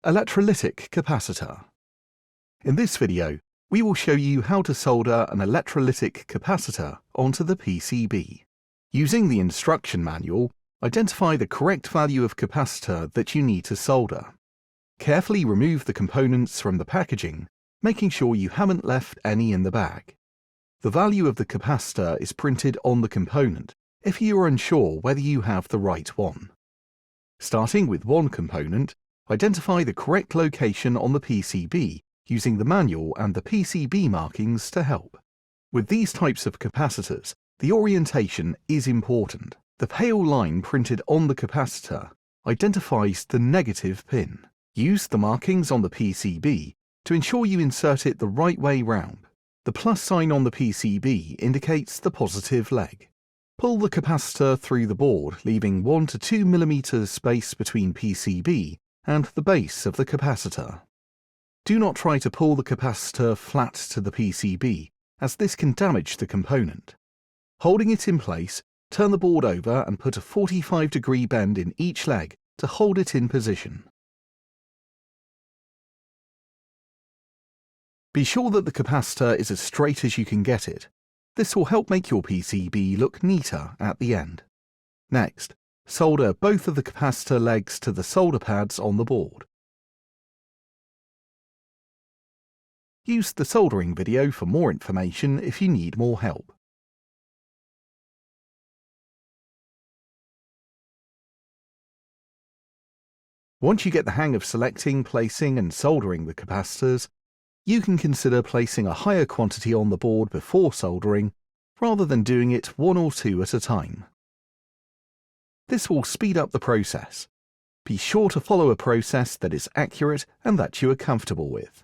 Electrolytic Capacitor. In this video, we will show you how to solder an electrolytic capacitor onto the PCB. Using the instruction manual, identify the correct value of capacitor that you need to solder. Carefully remove the components from the packaging, making sure you haven't left any in the bag. The value of the capacitor is printed on the component if you are unsure whether you have the right one. Starting with one component, identify the correct location on the PCB using the manual and the PCB markings to help. With these types of capacitors, the orientation is important. The pale line printed on the capacitor identifies the negative pin. Use the markings on the PCB to ensure you insert it the right way round. The plus sign on the PCB indicates the positive leg. Pull the capacitor through the board, leaving 1 to 2 mm space between PCB and the base of the capacitor. Do not try to pull the capacitor flat to the PCB, as this can damage the component. Holding it in place, turn the board over and put a 45-degree bend in each leg to hold it in position. Be sure that the capacitor is as straight as you can get it. This will help make your PCB look neater at the end. Next, solder both of the capacitor legs to the solder pads on the board. Use the soldering video for more information if you need more help. Once you get the hang of selecting, placing and soldering the capacitors, you can consider placing a higher quantity on the board before soldering, rather than doing it 1 or 2 at a time. This will speed up the process. Be sure to follow a process that is accurate and that you are comfortable with.